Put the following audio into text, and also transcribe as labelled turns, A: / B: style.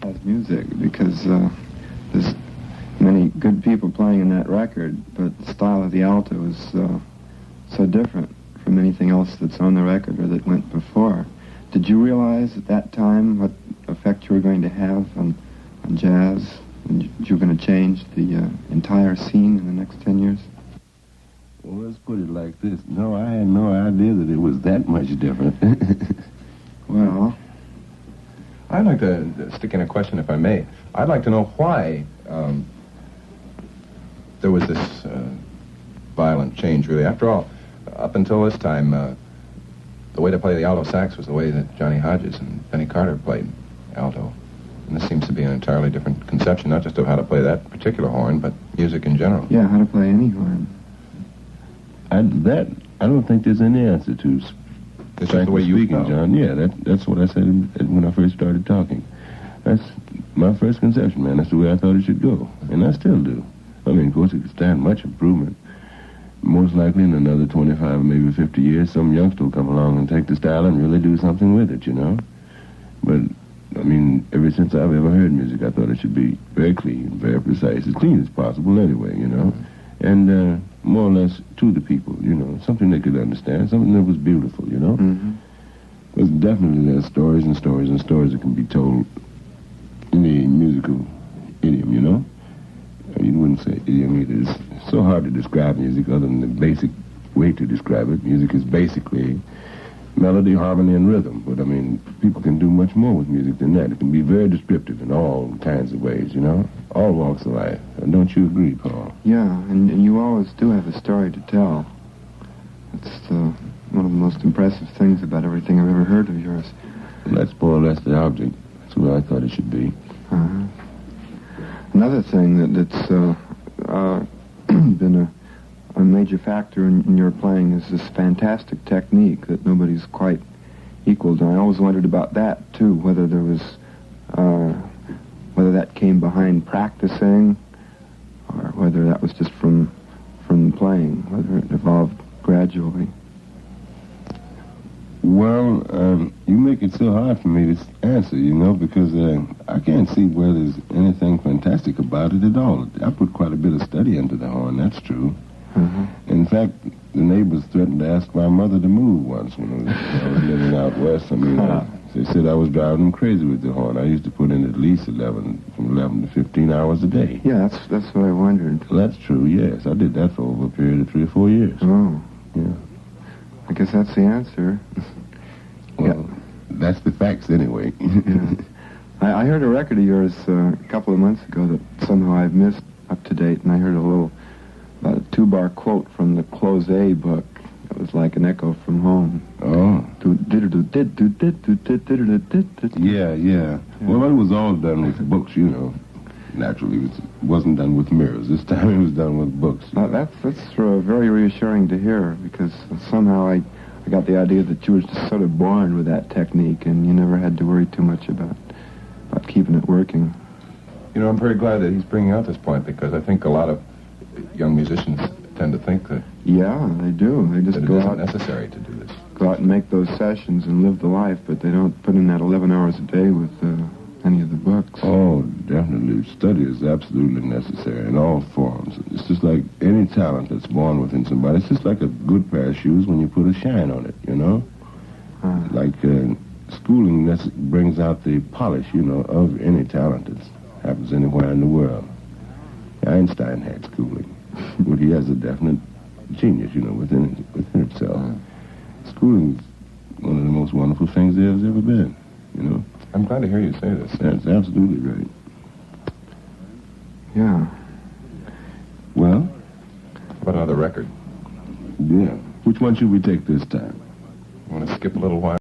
A: as music, because there's many good people playing in that record, but the style of the alto is so different from anything else that's on the record or that went before. Did you realize at that time what effect you were going to have on jazz, and you were going to change the entire scene in the next 10 years?
B: Well, let's put it like this. No, I had no idea that it was that much different.
A: Well,
C: I'd like to stick in a question, if I may. I'd like to know why there was this violent change, really. After all, up until this time, the way to play the alto sax was the way that Johnny Hodges and Benny Carter played alto. And this seems to be an entirely different conception, not just of how to play that particular horn, but music in general.
A: yeah, how to play any horn.
B: I don't think there's any answer to.
C: It's just the way you
B: speaking,
C: felt.
B: John. Yeah, that's what I said when I first started talking. That's my first conception, man. That's the way I thought it should go, and I still do. I mean, of course, it could stand much improvement. Most likely in another 25, maybe 50 years, some youngster will come along and take the style and really do something with it, you know? But, I mean, ever since I've ever heard music, I thought it should be very clean, very precise, as clean as possible anyway, you know? And more or less to the people, you know, something they could understand, something that was beautiful, you know?
A: Mm-hmm.
B: Because definitely there's stories and stories and stories that can be told in the musical idiom, you know? You wouldn't say idiom either. It's so hard to describe music other than the basic way to describe it. Music is basically melody, harmony, and rhythm. But, I mean, people can do much more with music than that. It can be very descriptive in all kinds of ways, you know? All walks of life. Don't you agree, Paul?
A: Yeah, and you always do have a story to tell. It's one of the most impressive things about everything I've ever heard of yours.
B: Well, that's more or less the object. That's what I thought it should be.
A: Uh-huh. Another thing that's been a major factor in your playing is this fantastic technique that nobody's quite equaled. And I always wondered about that, too, whether there was, whether that came behind practicing or whether that was just from playing, whether it evolved gradually.
B: Well, you make it so hard for me to answer, you know, because I can't see where there's anything fantastic about it at all. I put quite a bit of study into the horn, that's true.
A: Uh-huh.
B: In fact, the neighbors threatened to ask my mother to move once when I was living out west. I mean, they said I was driving them crazy with the horn. I used to put in at least from 11 to 15 hours a day.
A: Yeah, that's what I wondered.
B: Well, that's true, yes. I did that for over a period of 3 or 4 years.
A: Oh.
B: Yeah.
A: I guess that's the answer.
B: Well, that's the facts anyway.
A: Yeah. I heard a record of yours a couple of months ago that somehow I've missed up to date, and I heard about a 2-bar quote from the Close A book. It was like an echo from home.
B: Oh. Yeah. Well, it was all done with books, you know. Naturally, it wasn't done with mirrors. This time it was done with books.
A: That's very reassuring to hear, because somehow I got the idea that you were just sort of born with that technique, and you never had to worry too much about keeping it working.
C: You know, I'm very glad that he's bringing out this point, because I think a lot of young musicians tend to think that,
A: Yeah, they do. They just
C: that it
A: go
C: isn't
A: out,
C: necessary to do this.
A: go out and make those sessions and live the life, but they don't put in that 11 hours a day with any of the books.
B: Oh, definitely. Study is absolutely necessary in all forms. It's just like any talent that's born within somebody. It's just like a good pair of shoes when you put a shine on it, you know? Like schooling brings out the polish, you know, of any talent that happens anywhere in the world. Einstein had schooling, but he has a definite genius, you know, within itself. Schooling is one of the most wonderful things there's ever been, you know?
C: I'm glad to hear you say this.
B: That's absolutely right.
A: Yeah.
B: Well?
C: How about another record?
B: Yeah. Which one should we take this time?
C: Want to skip a little while?